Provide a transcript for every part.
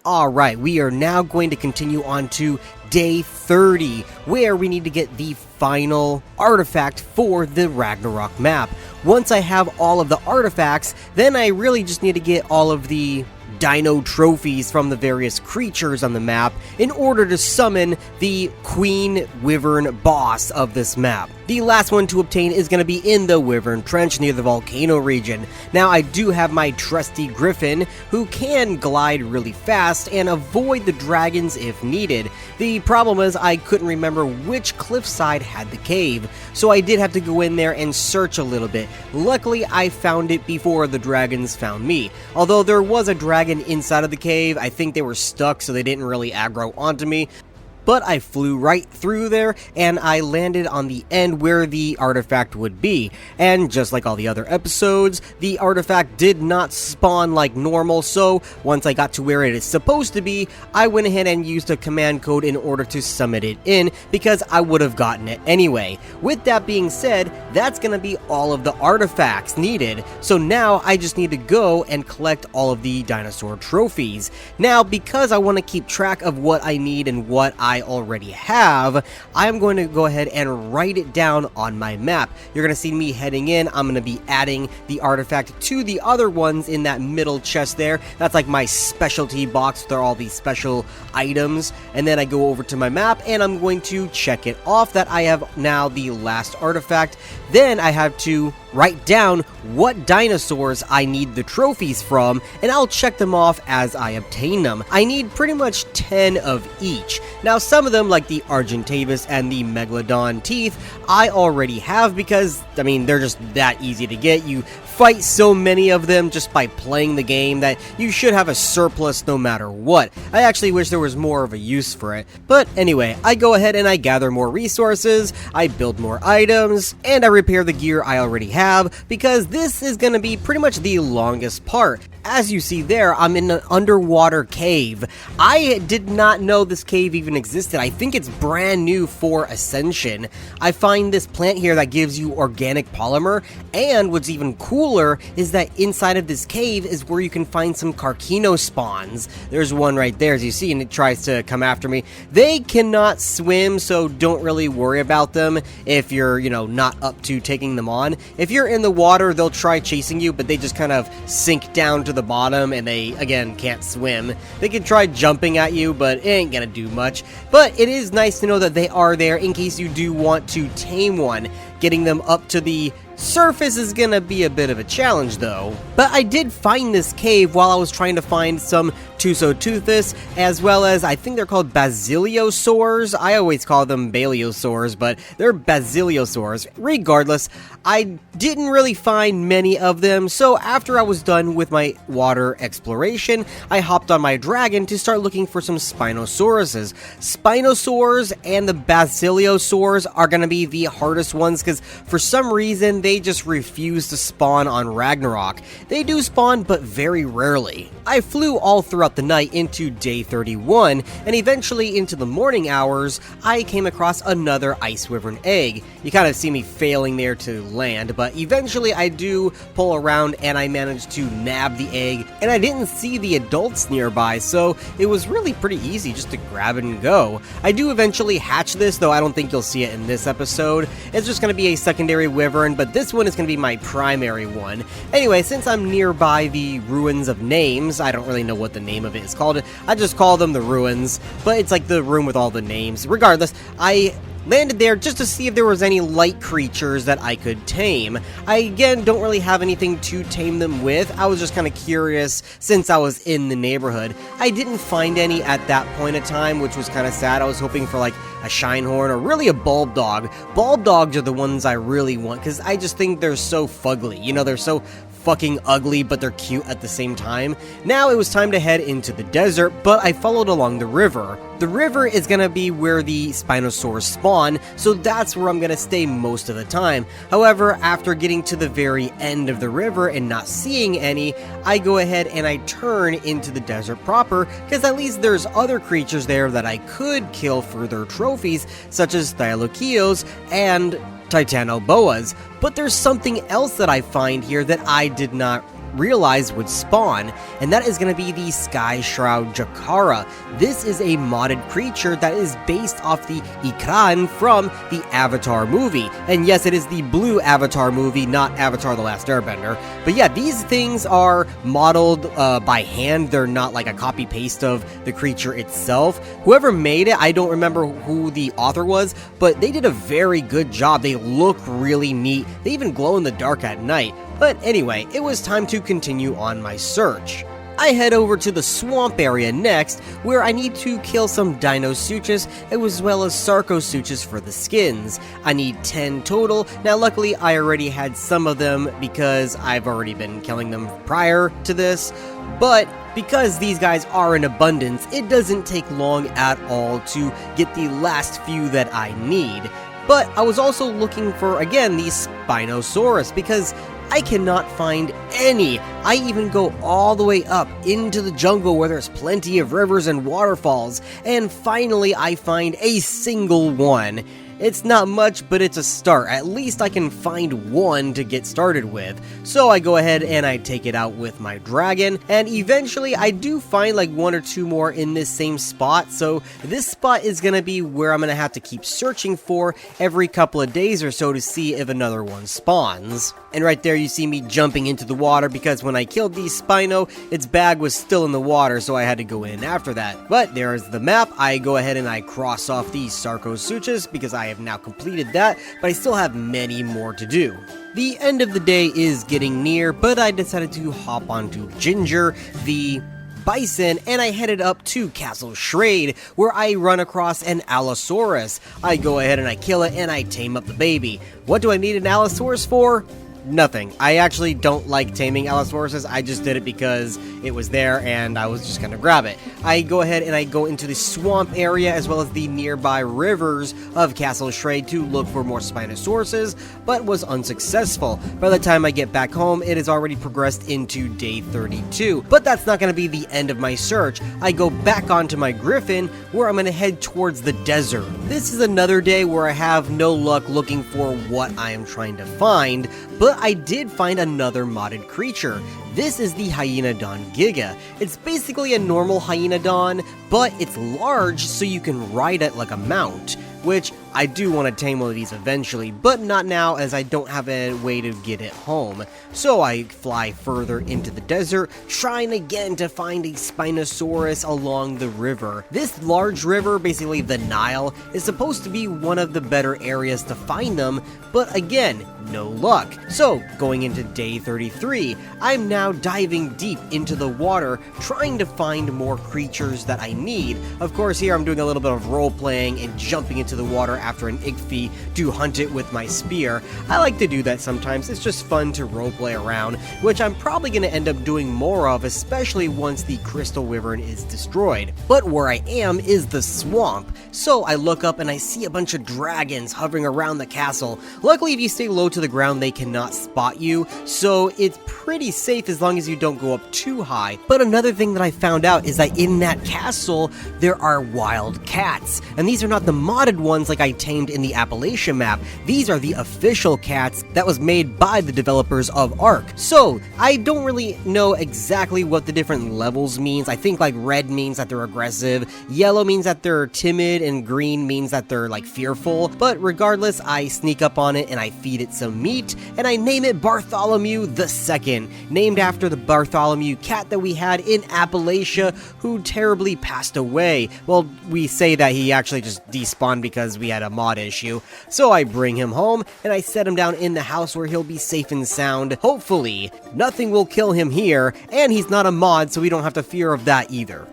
Alright, we are now going to continue on to day 30, where we need to get the final artifact for the Ragnarok map. Once I have all of the artifacts, then I really just need to get all of the dino trophies from the various creatures on the map in order to summon the Queen Wyvern boss of this map. The last one to obtain is going to be in the Wyvern Trench near the volcano region. Now I do have my trusty Griffin, who can glide really fast and avoid the dragons if needed. The problem is I couldn't remember which cliffside had the cave, so I did have to go in there and search a little bit. Luckily I found it before the dragons found me. Although there was a dragon inside of the cave, I think they were stuck so they didn't really aggro onto me. But I flew right through there, and I landed on the end where the artifact would be. And just like all the other episodes, the artifact did not spawn like normal, so once I got to where it is supposed to be, I went ahead and used a command code in order to summon it in, because I would have gotten it anyway. With that being said, that's going to be all of the artifacts needed, so now I just need to go and collect all of the dinosaur trophies. Now, because I want to keep track of what I need and what I already have, I'm going to go ahead and write it down on my map. You're going to see me heading in. I'm going to be adding the artifact to the other ones in that middle chest there. That's like my specialty box with all these special items. And then I go over to my map and I'm going to check it off that I have now the last artifact. Then I have to write down what dinosaurs I need the trophies from, and I'll check them off as I obtain them. I need pretty much 10 of each. Now, some of them, like the Argentavis and the Megalodon teeth, I already have because, I mean, they're just that easy to get. You fight so many of them just by playing the game that you should have a surplus no matter what. I actually wish there was more of a use for it. But anyway, I go ahead and I gather more resources, I build more items, and I repair the gear I already have, because this is going to be pretty much the longest part. As you see there, I'm in an underwater cave. I did not know this cave even existed. I think it's brand new for Ascension. I find this plant here that gives you organic polymer, and what's even cooler is that inside of this cave is where you can find some Carcino spawns. There's one right there, as you see, and it tries to come after me. They cannot swim, so don't really worry about them if you're, not up to taking them on. If you're in the water, they'll try chasing you, but they just kind of sink down to the bottom and they, again, can't swim. They can try jumping at you, but it ain't gonna do much. But it is nice to know that they are there in case you do want to tame one. Getting them up to the surface is gonna be a bit of a challenge though. But I did find this cave while I was trying to find some Tusoteuthis, as well as I think they're called Basiliosaurs. I always call them Baliosaurs, but they're Basiliosaurs. Regardless, I didn't really find many of them, so after I was done with my water exploration, I hopped on my dragon to start looking for some Spinosauruses. Spinosaurs and the Basiliosaurs are gonna be the hardest ones because for some reason they just refuse to spawn on Ragnarok. They do spawn, but very rarely. I flew all throughout the night into day 31, and eventually into the morning hours, I came across another Ice Wyvern egg. You kind of see me failing there to land, but eventually I do pull around and I managed to nab the egg, and I didn't see the adults nearby, so it was really pretty easy just to grab it and go. I do eventually hatch this, though I don't think you'll see it in this episode. It's just going to be a secondary wyvern, but this one is going to be my primary one. Anyway, since I'm nearby the Ruins of Names, I don't really know what the name of it is called. I just call them the Ruins, but it's like the room with all the names. Regardless, I landed there just to see if there was any light creatures that I could tame. I, again, don't really have anything to tame them with. I was just kind of curious since I was in the neighborhood. I didn't find any at that point in time, which was kind of sad. I was hoping for like a Shinehorn or really a Bulb Dog. Bulb Dogs are the ones I really want because I just think they're so fugly. They're so fucking ugly, but they're cute at the same time. Now it was time to head into the desert, but I followed along the river. The river is gonna be where the Spinosaurs spawn, so that's where I'm gonna stay most of the time. However, after getting to the very end of the river and not seeing any, I go ahead and I turn into the desert proper, because at least there's other creatures there that I could kill for their trophies, such as Thylakios and Titanoboas. But there's something else that I find here that I did not realize would spawn, and that is going to be the Skyshroud Drakara. This is a modded creature that is based off the Ikran from the Avatar movie. And yes, it is the blue Avatar movie, not Avatar The Last Airbender. But yeah, these things are modeled by hand. They're not like a copy-paste of the creature itself. Whoever made it, I don't remember who the author was, but they did a very good job. They look really neat. They even glow in the dark at night. But anyway, it was time to continue on my search. I head over to the swamp area next, where I need to kill some Dinosuchus as well as Sarcosuchus for the skins. I need 10 total. Now luckily I already had some of them because I've already been killing them prior to this, but because these guys are in abundance, it doesn't take long at all to get the last few that I need. But I was also looking for, again, the Spinosaurus, because I cannot find any. I even go all the way up into the jungle where there's plenty of rivers and waterfalls, and finally I find a single one. It's not much, but it's a start. At least I can find one to get started with. So I go ahead and I take it out with my dragon, and eventually I do find like 1 or 2 more in this same spot. So this spot is going to be where I'm going to have to keep searching for every couple of days or so to see if another one spawns. And right there you see me jumping into the water because when I killed the Spino, its bag was still in the water, so I had to go in after that. But there's the map. I go ahead and I cross off the Sarcosuchus because I have now completed that, but I still have many more to do. The end of the day is getting near, but I decided to hop onto Ginger, the bison, and I headed up to Castle Shrade, where I run across an Allosaurus. I go ahead and I kill it and I tame up the baby. What do I need an Allosaurus for? Nothing. I actually don't like taming Allosauruses. I just did it because it was there and I was just gonna grab it. I go ahead and I go into the swamp area as well as the nearby rivers of Castle Shrade to look for more Spinosauruses, but was unsuccessful. By the time I get back home, it has already progressed into day 32. But that's not gonna be the end of my search. I go back onto my Griffin, where I'm gonna head towards the desert. This is another day where I have no luck looking for what I am trying to find, but I did find another modded creature. This is the Hyaenodon Giga. It's basically a normal Hyaenodon, but it's large so you can ride it like a mount, which I do want to tame one of these eventually, but not now as I don't have a way to get it home. So I fly further into the desert, trying again to find a Spinosaurus along the river. This large river, basically the Nile, is supposed to be one of the better areas to find them, but again, no luck. So, going into day 33, I'm now diving deep into the water, trying to find more creatures that I need. Of course, here I'm doing a little bit of role-playing and jumping into the water after an Igfi to hunt it with my spear. I like to do that sometimes. It's just fun to roleplay around, which I'm probably going to end up doing more of, especially once the Crystal Wyvern is destroyed. But where I am is the swamp, so I look up and I see a bunch of dragons hovering around the castle. Luckily, if you stay low to the ground, they cannot spot you, so it's pretty safe as long as you don't go up too high. But another thing that I found out is that in that castle, there are wild cats, and these are not the modded ones like I tamed in the Appalachian map. These are the official cats that was made by the developers of Ark. So, I don't really know exactly what the different levels means. I think like red means that they're aggressive, yellow means that they're timid, and green means that they're like fearful. But regardless, I sneak up on it and I feed it some meat, and I name it Bartholomew II, named after the Bartholomew cat that we had in Appalachia who terribly passed away. Well, we say that he actually just despawned because we had a mod issue. So I bring him home and I set him down in the house where he'll be safe and sound. Hopefully, nothing will kill him here, and he's not a mod, so we don't have to fear of that either.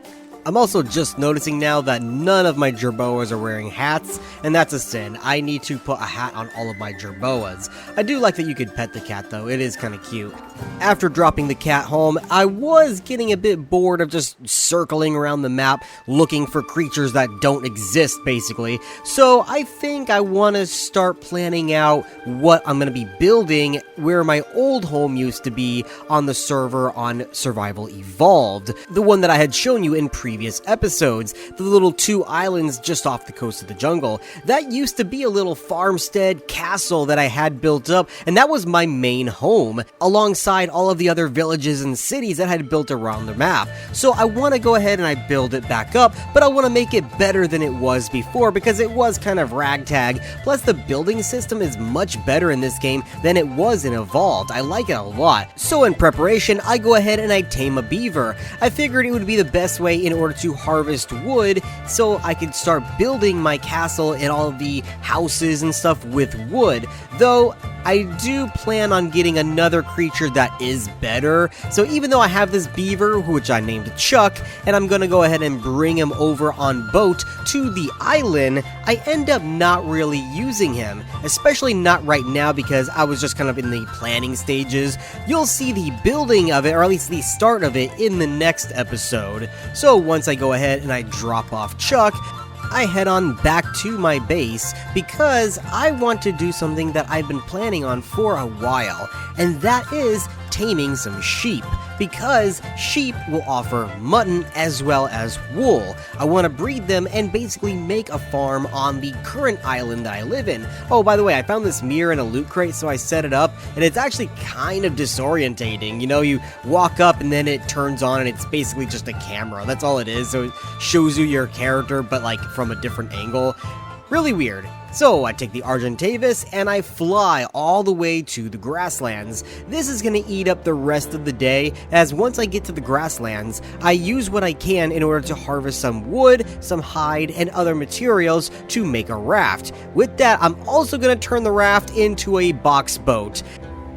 I'm also just noticing now that none of my Jerboas are wearing hats, and that's a sin. I need to put a hat on all of my Jerboas. I do like that you could pet the cat though, it is kind of cute. After dropping the cat home, I was getting a bit bored of just circling around the map looking for creatures that don't exist basically, so I think I want to start planning out what I'm going to be building where my old home used to be on the server on Survival Evolved, the one that I had shown you in previous previous episodes, the little 2 islands just off the coast of the jungle. That used to be a little farmstead castle that I had built up, and that was my main home, alongside all of the other villages and cities that I had built around the map. So I want to go ahead and I build it back up, but I want to make it better than it was before because it was kind of ragtag. Plus the building system is much better in this game than it was in Evolved. I like it a lot. So in preparation, I go ahead and I tame a beaver. I figured it would be the best way in order to harvest wood so I could start building my castle and all of the houses and stuff with wood. Though I do plan on getting another creature that is better. So even though I have this beaver, which I named Chuck, and I'm gonna go ahead and bring him over on boat to the island, I end up not really using him, especially not right now because I was just kind of in the planning stages. You'll see the building of it, or at least the start of it, in the next episode. So once I go ahead and I drop off Chuck, I head on back to my base because I want to do something that I've been planning on for a while, and that is taming some sheep, because sheep will offer mutton as well as wool. I want to breed them and basically make a farm on the current island that I live in. Oh, by the way, I found this mirror in a loot crate, so I set it up, and it's actually kind of disorientating. You know, you walk up and then it turns on and it's basically just a camera. That's all it is, so it shows you your character, but like from a different angle. Really weird. So I take the Argentavis and I fly all the way to the grasslands. This is going to eat up the rest of the day, as once I get to the grasslands, I use what I can in order to harvest some wood, some hide, and other materials to make a raft. With that, I'm also going to turn the raft into a box boat.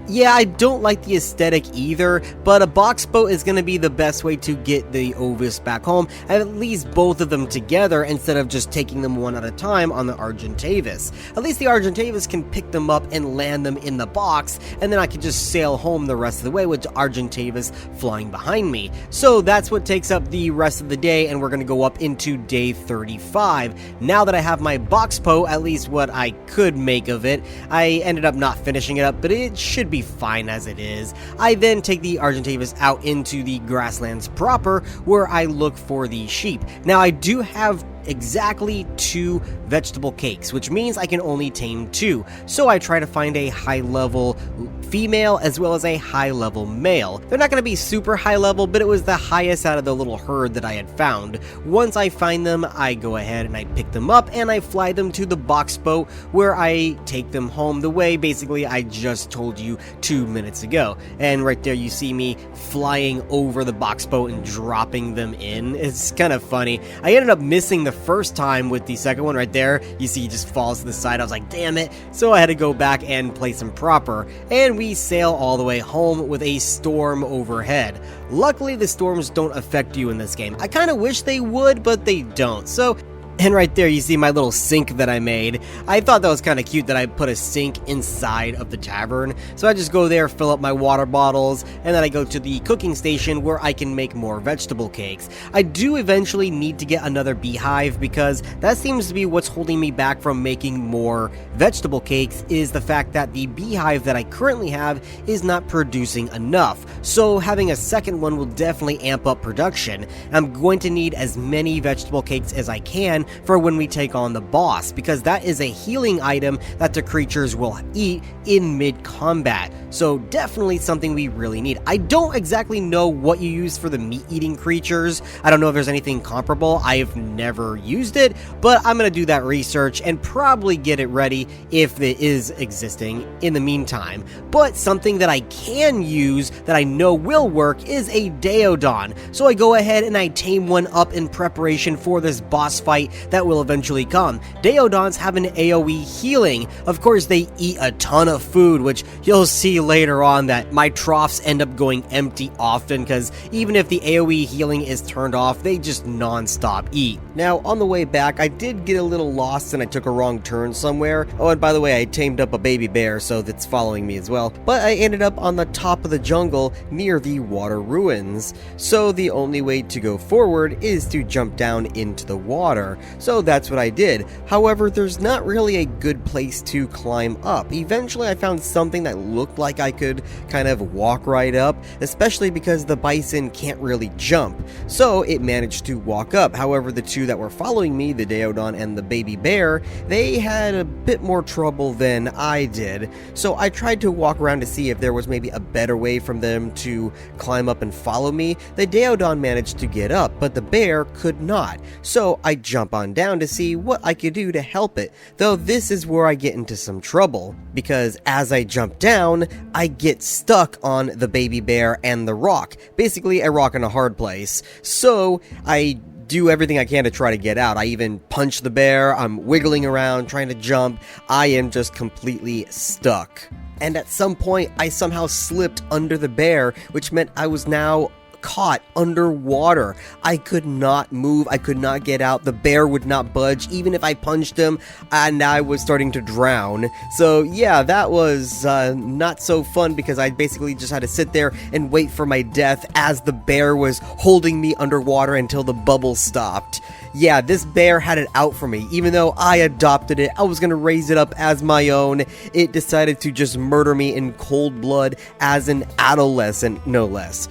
Yeah, I don't like the aesthetic either, but a box boat is going to be the best way to get the Ovis back home, at least both of them together instead of just taking them one at a time on the Argentavis. At least the Argentavis can pick them up and land them in the box, and then I can just sail home the rest of the way with the Argentavis flying behind me. So that's what takes up the rest of the day, and we're going to go up into day 35. Now that I have my box boat, at least what I could make of it, I ended up not finishing it up, but it should be fine as it is. I then take the Argentavis out into the grasslands proper, where I look for the sheep. Now I do have exactly 2 vegetable cakes, which means I can only tame 2. So I try to find a high level female as well as a high level male. They're not going to be super high level, but it was the highest out of the little herd that I had found. Once I find them, I go ahead and I pick them up and I fly them to the box boat, where I take them home the way basically I just told you 2 minutes ago. And right there you see me flying over the box boat and dropping them in. It's kind of funny. I ended up missing the first time with the second one right there. You see he just falls to the side. I was like, damn it. So I had to go back and place him proper. And we sail all the way home with a storm overhead. Luckily, the storms don't affect you in this game. I kind of wish they would, but they don't. So And right there you see my little sink that I made. I thought that was kind of cute that I put a sink inside of the tavern. So I just go there, fill up my water bottles, and then I go to the cooking station where I can make more vegetable cakes. I do eventually need to get another beehive because that seems to be what's holding me back from making more vegetable cakes, is the fact that the beehive that I currently have is not producing enough. So having a second one will definitely amp up production. I'm going to need as many vegetable cakes as I can for when we take on the boss, because that is a healing item that the creatures will eat in mid-combat. So definitely something we really need. I don't exactly know what you use for the meat-eating creatures. I don't know if there's anything comparable. I've never used it, but I'm going to do that research and probably get it ready if it is existing in the meantime. But something that I can use that I know will work is a Daeodon. So I go ahead and I tame one up in preparation for this boss fight that will eventually come. Daeodons have an AoE healing. Of course, they eat a ton of food, which you'll see later on that my troughs end up going empty often, because even if the AoE healing is turned off, they just non-stop eat. Now, on the way back, I did get a little lost and I took a wrong turn somewhere. Oh, and by the way, I tamed up a baby bear, so that's following me as well. But I ended up on the top of the jungle near the water ruins. So the only way to go forward is to jump down into the water. so that's what I did. However, there's not really a good place to climb up. Eventually I found something that looked like I could kind of walk right up, especially because the bison can't really jump, so it managed to walk up. However, the two that were following me, the Daeodon and the baby bear, they had a bit more trouble than I did, so I tried to walk around to see if there was maybe a better way from them to climb up and follow me. The Daeodon managed to get up, but the bear could not, so I jump on down to see what I could do to help it, though this is where I get into some trouble, because as I jump down, I get stuck on the baby bear and the rock, basically a rock in a hard place, so I do everything I can to try to get out. I even punch the bear, I'm wiggling around, trying to jump, I am just completely stuck. And at some point, I somehow slipped under the bear, which meant I was now caught underwater. I could not move, I could not get out, the bear would not budge, even if I punched him, and I was starting to drown. So yeah, that was not so fun, because I basically just had to sit there and wait for my death as the bear was holding me underwater until the bubbles stopped. Yeah, this bear had it out for me. Even though I adopted it, I was gonna raise it up as my own, it decided to just murder me in cold blood as an adolescent, no less.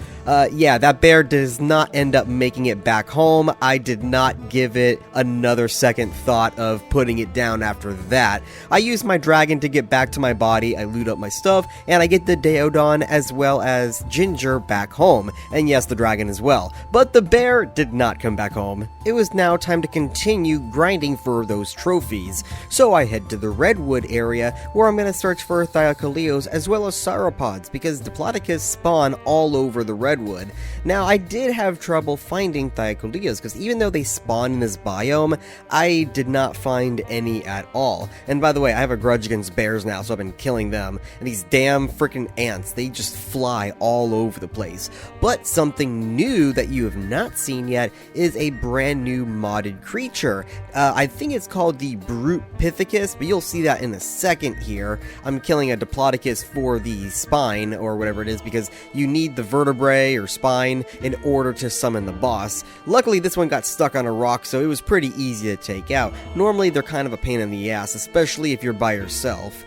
Yeah, that bear does not end up making it back home. I did not give it another second thought of putting it down after that. I use my dragon to get back to my body, I loot up my stuff, and I get the Daeodon as well as Ginger back home. And yes, the dragon as well. But the bear did not come back home. It was now time to continue grinding for those trophies. So I head to the redwood area, where I'm going to search for Thylacoleos as well as sauropods, because Diplodocus spawn all over the redwood. Now, I did have trouble finding Thylacoleos, because even though they spawn in this biome, I did not find any at all. And by the way, I have a grudge against bears now, so I've been killing them. And these damn freaking ants, they just fly all over the place. But something new that you have not seen yet is a brand new modded creature. I think it's called the Brute Pithecus, but you'll see that in a second here. I'm killing a Diplodocus for the spine, or whatever it is, because you need the vertebrae or spine in order to summon the boss. Luckily, this one got stuck on a rock, so it was pretty easy to take out. Normally, they're kind of a pain in the ass, especially if you're by yourself.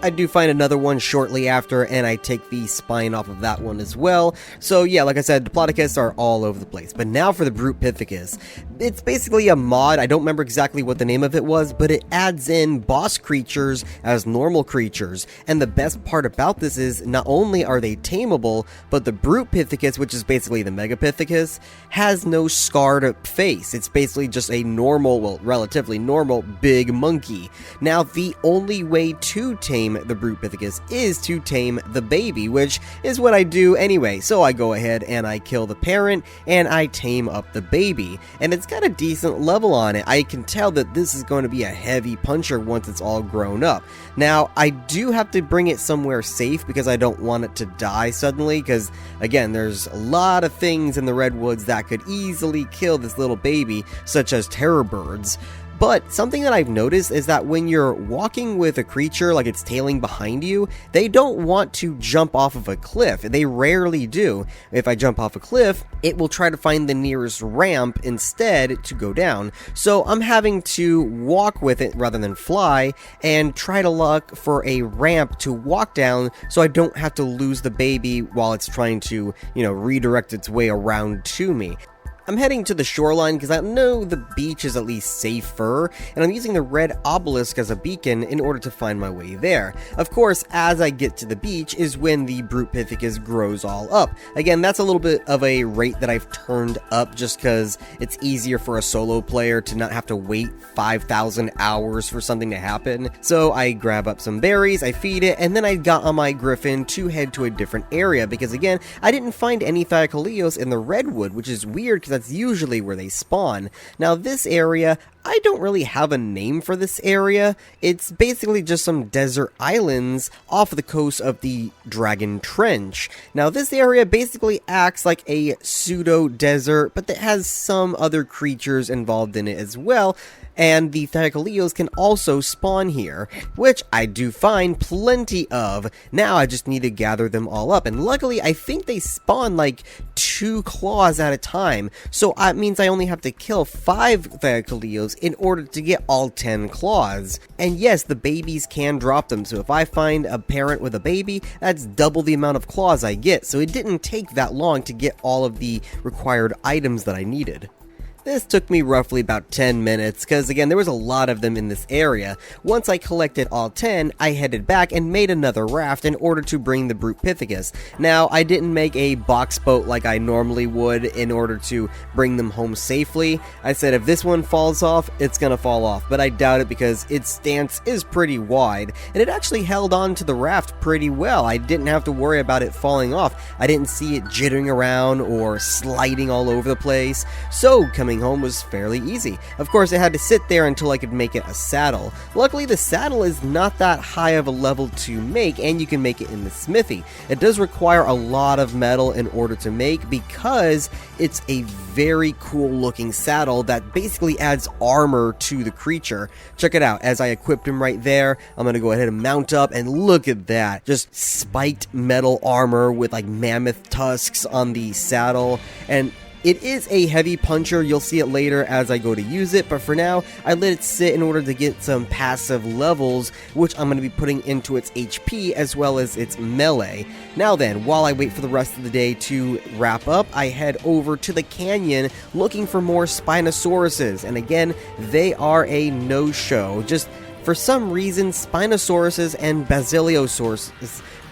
I do find another one shortly after, and I take the spine off of that one as well. So yeah, like I said, Diplodocus are all over the place. But now for the Brute Pithecus. It's basically a mod, I don't remember exactly what the name of it was, but it adds in boss creatures as normal creatures. And the best part about this is, not only are they tameable, but the Brute Pithecus, which is basically the Mega Pithecus, has no scarred face. It's basically just a normal, well, relatively normal, big monkey. Now, the only way to tame the Brute Pithecus is to tame the baby, which is what I do anyway. So I go ahead and I kill the parent and I tame up the baby, and it's got a decent level on it. I can tell that this is going to be a heavy puncher once it's all grown up. Now, I do have to bring it somewhere safe because I don't want it to die suddenly, because again, there's a lot of things in the redwoods that could easily kill this little baby, such as terror birds. But something that I've noticed is that when you're walking with a creature like it's tailing behind you, they don't want to jump off of a cliff. They rarely do. If I jump off a cliff, it will try to find the nearest ramp instead to go down. So I'm having to walk with it rather than fly and try to look for a ramp to walk down so I don't have to lose the baby while it's trying to, redirect its way around to me. I'm heading to the shoreline because I know the beach is at least safer, and I'm using the red obelisk as a beacon in order to find my way there. Of course, as I get to the beach is when the Brute Pithecus grows all up. Again, that's a little bit of a rate that I've turned up just because it's easier for a solo player to not have to wait 5,000 hours for something to happen. So I grab up some berries, I feed it, and then I got on my griffin to head to a different area because again, I didn't find any Thylacoleos in the redwood, which is weird because that's usually where they spawn. Now this area, I don't really have a name for this area. It's basically just some desert islands off the coast of the Dragon Trench. Now, this area basically acts like a pseudo-desert, but that has some other creatures involved in it as well. And the Thylacoleos can also spawn here, which I do find plenty of. Now I just need to gather them all up, and luckily I think they spawn like 2 claws at a time, so that means I only have to kill 5 Thylacoleos in order to get all 10 claws. And yes, the babies can drop them, so if I find a parent with a baby, that's double the amount of claws I get, so it didn't take that long to get all of the required items that I needed. This took me roughly about 10 minutes, because again, there was a lot of them in this area. Once I collected all 10, I headed back and made another raft in order to bring the Brute Pithecus. Now, I didn't make a box boat like I normally would in order to bring them home safely. I said if this one falls off, it's gonna fall off, but I doubt it because its stance is pretty wide, and it actually held on to the raft pretty well. I didn't have to worry about it falling off. I didn't see it jittering around or sliding all over the place, so coming home was fairly easy. Of course, it had to sit there until I could make it a saddle. Luckily, the saddle is not that high of a level to make, and you can make it in the smithy. It does require a lot of metal in order to make because it's a very cool looking saddle that basically adds armor to the creature. Check it out. As I equipped him right there, I'm gonna go ahead and mount up, and look at that. Just spiked metal armor with like mammoth tusks on the saddle, and it is a heavy puncher. You'll see it later as I go to use it, but for now, I let it sit in order to get some passive levels, which I'm going to be putting into its HP as well as its melee. Now then, while I wait for the rest of the day to wrap up, I head over to the canyon looking for more Spinosauruses, and again, they are a no-show. Just for some reason, Spinosauruses and Basilosaurus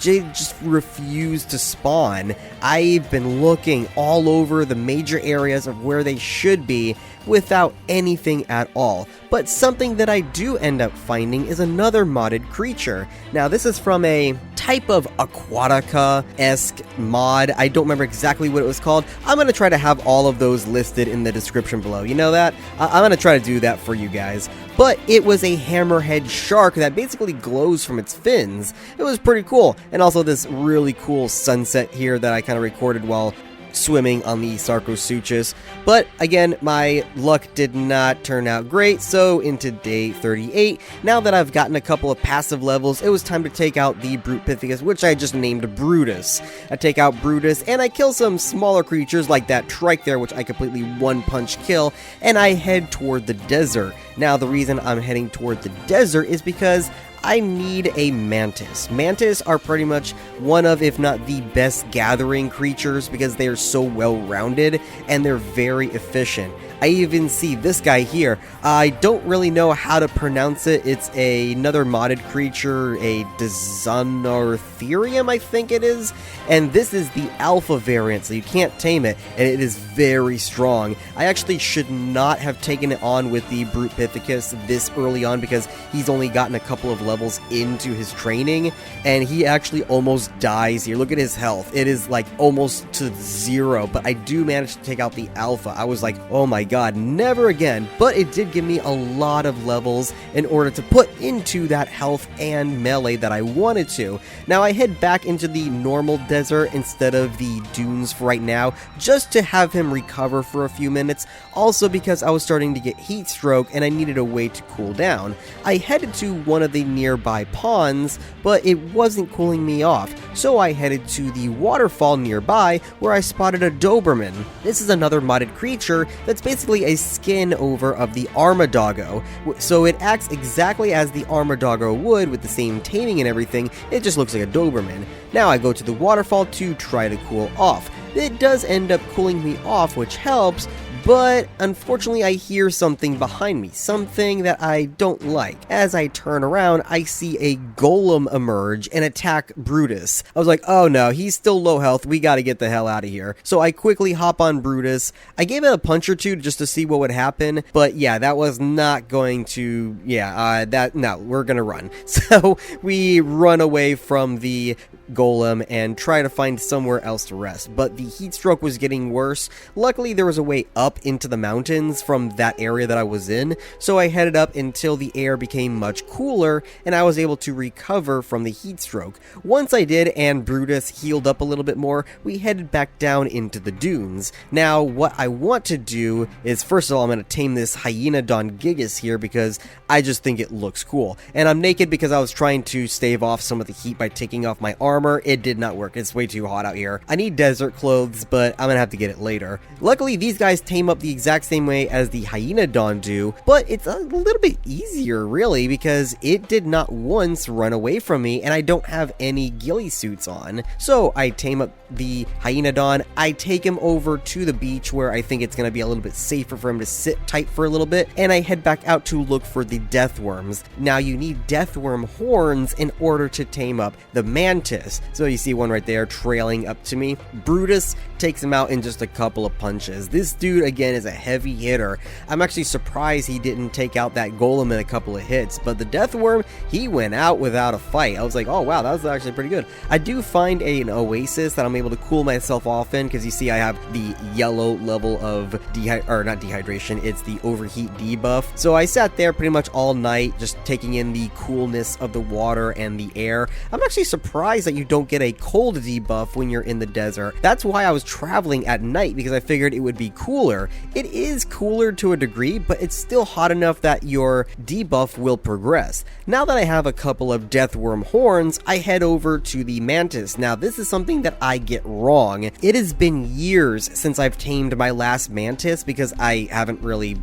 just refuse to spawn. I've been looking all over the major areas of where they should be without anything at all. But something that I do end up finding is another modded creature. Now, this is from a type of Aquatica-esque mod. I don't remember exactly what it was called. I'm going to try to have all of those listed in the description below. You know that? I'm going to try to do that for you guys. But it was a hammerhead shark that basically glows from its fins. It was pretty cool. And also this really cool sunset here that I kind of recorded while swimming on the Sarcosuchus. But again, my luck did not turn out great, so into day 38, now that I've gotten a couple of passive levels, it was time to take out the Brute Pithecus, which I just named Brutus. I take out Brutus, and I kill some smaller creatures like that trike there, which I completely one-punch kill, and I head toward the desert. Now, the reason I'm heading toward the desert is because I need a mantis. Mantis are pretty much one of, if not the best gathering creatures because they are so well-rounded and they're very efficient. I even see this guy here. I don't really know how to pronounce it. It's another modded creature, a Dzungariotherium, I think it is. And this is the alpha variant, so you can't tame it, and it is very strong. I actually should not have taken it on with the Brute Pithecus this early on because he's only gotten a couple of levels into his training, and he actually almost dies here. Look at his health. It is like almost to 0, but I do manage to take out the alpha. I was like, oh my god, never again. But it did give me a lot of levels in order to put into that health and melee that I wanted to. Now I head back into the normal desert instead of the dunes for right now, just to have him recover for a few minutes, also because I was starting to get heat stroke and I needed a way to cool down. I headed to one of the nearby ponds, but it wasn't cooling me off, so I headed to the waterfall nearby where I spotted a Dobermann. This is another modded creature that's basically a skin over of the Armadoggo, so it acts exactly as the Armadoggo would with the same taming and everything. It just looks like a Dobermann. Now I go to the waterfall to try to cool off. It does end up cooling me off, which helps, but unfortunately I hear something behind me, something that I don't like. As I turn around, I see a golem emerge and attack Brutus. I was like, oh no, he's still low health, we gotta get the hell out of here. So I quickly hop on Brutus. I gave it a punch or two just to see what would happen, but yeah, that was not going to, no, we're gonna run. So we run away from the golem and try to find somewhere else to rest, but the heat stroke was getting worse. Luckily, there was a way up into the mountains from that area that I was in, so I headed up until the air became much cooler and I was able to recover from the heat stroke. Once I did and Brutus healed up a little bit more, we headed back down into the dunes. Now, what I want to do is, first of all, I'm going to tame this Hyaenodon gigas here because I just think it looks cool. And I'm naked because I was trying to stave off some of the heat by taking off my armor. It did not work. It's way too hot out here. I need desert clothes, but I'm going to have to get it later. Luckily, these guys tame up the exact same way as the Hyaenodon do, but it's a little bit easier, really, because it did not once run away from me, and I don't have any ghillie suits on. So I tame up the Hyaenodon, I take him over to the beach where I think it's going to be a little bit safer for him to sit tight for a little bit, and I head back out to look for the deathworms. Now you need deathworm horns in order to tame up the mantis. So you see one right there trailing up to me. Brutus takes him out in just a couple of punches. This dude again is a heavy hitter. I'm actually surprised he didn't take out that golem in a couple of hits, but the deathworm, he went out without a fight. I was like, oh wow, that was actually pretty good. I do find an oasis that I'm able to cool myself off in, because you see I have the yellow level of not dehydration, it's the overheat debuff. So I sat there pretty much all night just taking in the coolness of the water and the air. I'm actually surprised that you don't get a cold debuff when you're in the desert. That's why I was traveling at night, because I figured it would be cooler. It is cooler to a degree, but it's still hot enough that your debuff will progress. Now that I have a couple of deathworm horns, I head over to the mantis. Now this is something that I get wrong. It has been years since I've tamed my last mantis because I haven't really,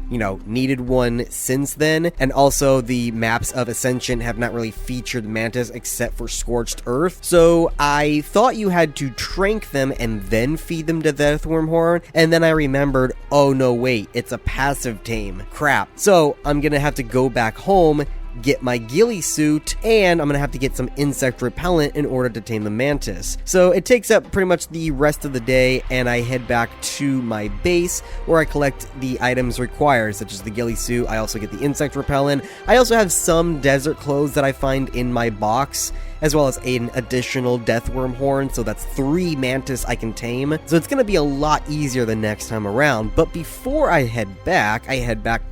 needed one since then. And also the maps of Ascension have not really featured mantis except for Scorched Earth. So I thought you had to trank them and then feed them to deathworm horn. And then I remembered, oh no, wait, it's a passive tame. Crap. So I'm gonna have to go back home, get my ghillie suit, and I'm gonna have to get some insect repellent in order to tame the mantis. So it takes up pretty much the rest of the day, and I head back to my base where I collect the items required, such as the ghillie suit. I also get the insect repellent. I also have some desert clothes that I find in my box, as well as an additional deathworm horn, so that's 3 mantis I can tame. So it's gonna be a lot easier the next time around. But before I head back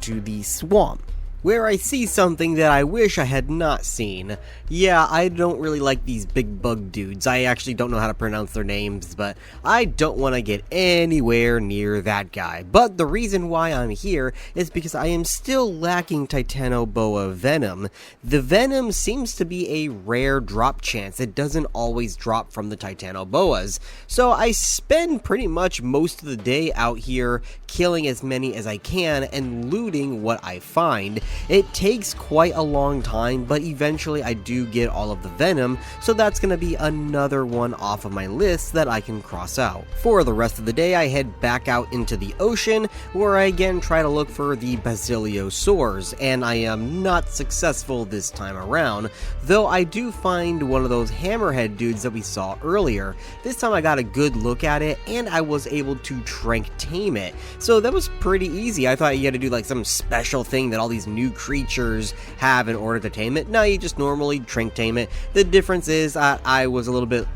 to the swamp, where I see something that I wish I had not seen. Yeah, I don't really like these big bug dudes. I actually don't know how to pronounce their names, but I don't want to get anywhere near that guy. But the reason why I'm here is because I am still lacking Titanoboa venom. The venom seems to be a rare drop chance. It doesn't always drop from the Titanoboas. So I spend pretty much most of the day out here killing as many as I can and looting what I find. It takes quite a long time, but eventually I do get all of the venom, so that's going to be another one off of my list that I can cross out. For the rest of the day, I head back out into the ocean, where I again try to look for the Basilosaurs, and I am not successful this time around, though I do find one of those hammerhead dudes that we saw earlier. This time I got a good look at it, and I was able to trank tame it, so that was pretty easy. I thought you had to do like some special thing that all these new creatures have in order to tame it. No, you just normally trank tame it. The difference is I was a little bit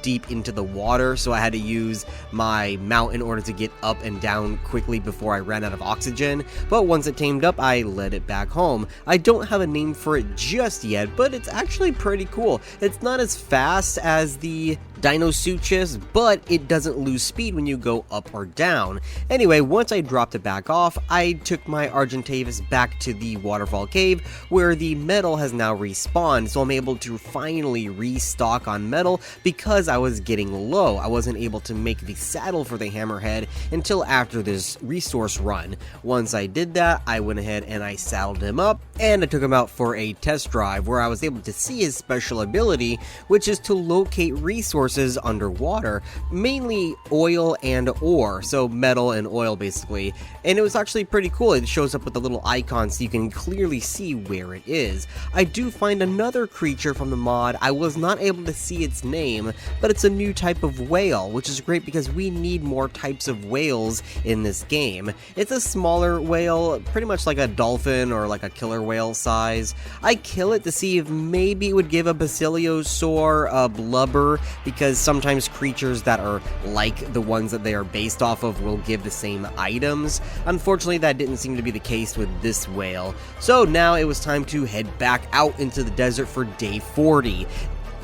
deep into the water, so I had to use my mount in order to get up and down quickly before I ran out of oxygen. But once it tamed up, I led it back home. I don't have a name for it just yet, but it's actually pretty cool. It's not as fast as the Dinosuchus, but it doesn't lose speed when you go up or down. Anyway, once I dropped it back off, I took my Argentavis back to the waterfall cave, where the metal has now respawned, so I'm able to finally restock on metal because I was getting low. I wasn't able to make the saddle for the hammerhead until after this resource run. Once I did that, I went ahead and I saddled him up, and I took him out for a test drive where I was able to see his special ability, which is to locate resources sources underwater, mainly oil and ore, so metal and oil basically, and it was actually pretty cool. It shows up with a little icon so you can clearly see where it is. I do find another creature from the mod. I was not able to see its name, but it's a new type of whale, which is great because we need more types of whales in this game. It's a smaller whale, pretty much like a dolphin or like a killer whale size. I kill it to see if maybe it would give a basiliosaur a blubber, because sometimes creatures that are like the ones that they are based off of will give the same items. Unfortunately, that didn't seem to be the case with this whale. So now it was time to head back out into the desert for day 40.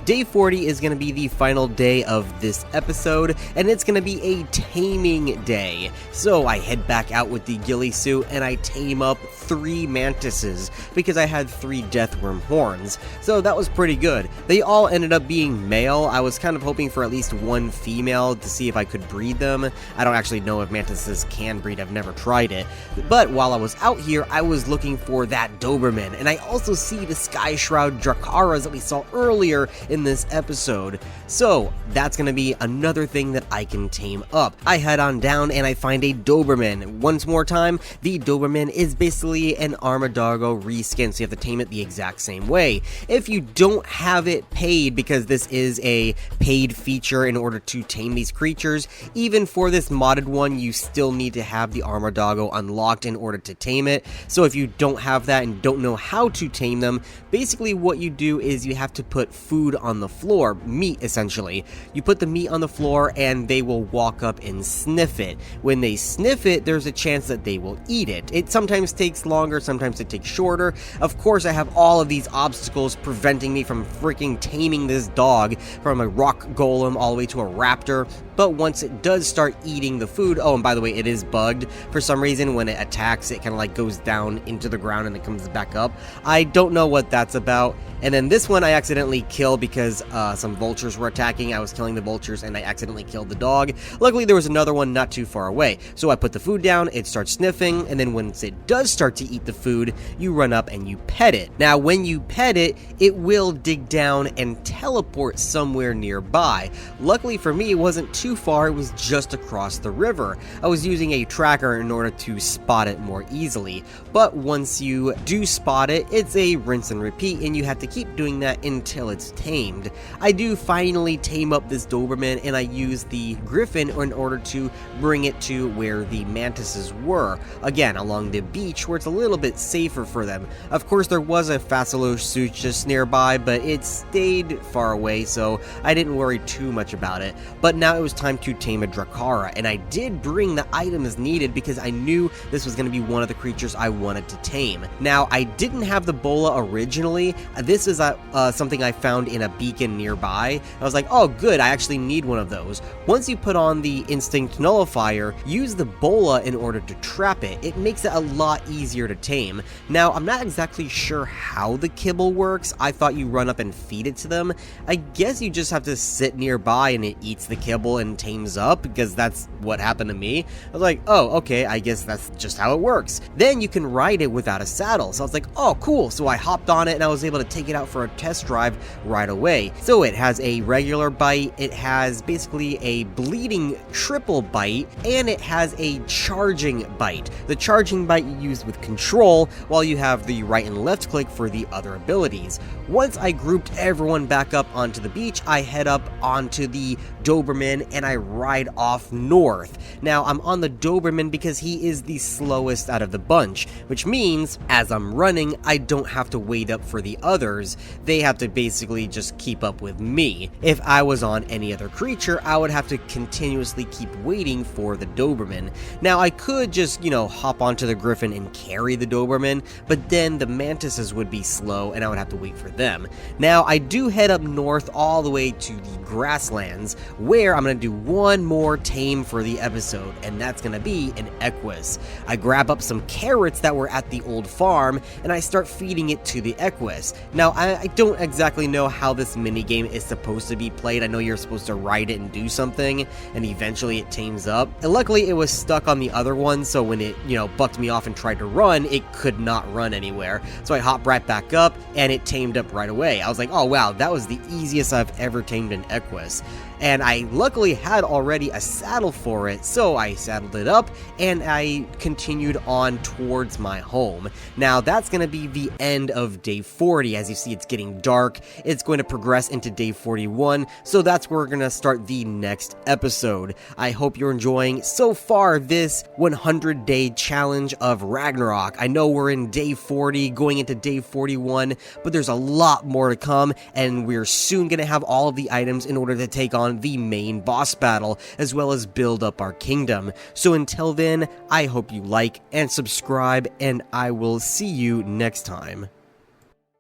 Day 40 is going to be the final day of this episode, and it's going to be a taming day. So I head back out with the ghillie suit and I tame up 3 mantises because I had 3 deathworm horns. So that was pretty good. They all ended up being male. I was kind of hoping for at least 1 female to see if I could breed them. I don't actually know if mantises can breed. I've never tried it. But while I was out here, I was looking for that Doberman, and I also see the Skyshroud Drakaras that we saw earlier in this episode. So that's going to be another thing that I can tame up. I head on down and I find a Doberman. Once more time, the Doberman is basically an Armadillo reskin, so you have to tame it the exact same way. If you don't have it paid, because this is a paid feature in order to tame these creatures, even for this modded one, you still need to have the Armadillo unlocked in order to tame it. So if you don't have that and don't know how to tame them, basically what you do is you have to put food on the floor, meat essentially. You put the meat on the floor and they will walk up and sniff it. When they sniff it, there's a chance that they will eat it. It sometimes takes longer, sometimes it takes shorter. Of course, I have all of these obstacles preventing me from freaking taming this dog, from a rock golem all the way to a raptor. But once it does start eating the food, oh, and by the way, it is bugged. For some reason, when it attacks, it kind of like goes down into the ground and it comes back up. I don't know what that's about. And then this one I accidentally killed because some vultures were attacking. I was killing the vultures and I accidentally killed the dog. Luckily, there was another one not too far away. So I put the food down, it starts sniffing, and then once it does start to eat the food, you run up and you pet it. Now, when you pet it, it will dig down and teleport somewhere nearby. Luckily for me, it wasn't too far, it was just across the river. I was using a tracker in order to spot it more easily. But once you do spot it, it's a rinse and repeat, and you have to keep doing that until it's tamed. I do finally tame up this Doberman, and I use the Griffin in order to bring it to where the mantises were. Again, along the beach where it's a little bit safer for them. Of course, there was a Facilosuit just nearby, but it stayed far away, so I didn't worry too much about it. But now it was time to tame a Drakara, and I did bring the items needed because I knew this was going to be one of the creatures I wanted to tame. Now, I didn't have the bola originally. This is something I found in a beacon nearby. I was like, oh good, I actually need one of those. Once you put on the instinct nullifier, use the bola in order to trap it. It makes it a lot easier to tame. Now, I'm not exactly sure how the kibble works. I thought you run up and feed it to them. I guess you just have to sit nearby and it eats the kibble and tames up, because that's what happened to me. I was like, oh, okay, I guess that's just how it works. Then you can ride it without a saddle. So I was like, oh, cool. So I hopped on it and I was able to take it out for a test drive right away. So it has a regular bite, it has basically a bleeding triple bite, and it has a charging bite. The charging bite you use with control, while you have the right and left click for the other abilities. Once I grouped everyone back up onto the beach, I head up onto the Doberman and I ride off north. Now, I'm on the Doberman because he is the slowest out of the bunch, which means as I'm running, I don't have to wait up for the others. They have to basically just keep up with me. If I was on any other creature, I would have to continuously keep waiting for the Doberman. Now, I could just, hop onto the Griffin and carry the Doberman, but then the mantises would be slow and I would have to wait for them. Now, I do head up north all the way to the grasslands, where I'm going to do one more tame for the episode, and that's gonna be an Equus. I grab up some carrots that were at the old farm, and I start feeding it to the Equus. Now, I don't exactly know how this minigame is supposed to be played. I know you're supposed to ride it and do something, and eventually it tames up. And luckily, it was stuck on the other one, so when it, bucked me off and tried to run, it could not run anywhere. So I hopped right back up, and it tamed up right away. I was like, oh wow, that was the easiest I've ever tamed an Equus. And I luckily had already a saddle for it, so I saddled it up, and I continued on towards my home. Now, that's going to be the end of day 40. As you see, it's getting dark. It's going to progress into day 41, so that's where we're going to start the next episode. I hope you're enjoying, so far, this 100-day challenge of Ragnarok. I know we're in day 40, going into day 41, but there's a lot more to come, and we're soon going to have all of the items in order to take on the main boss battle, as well as build up our kingdom. So until then, I hope you like and subscribe, and I will see you next time.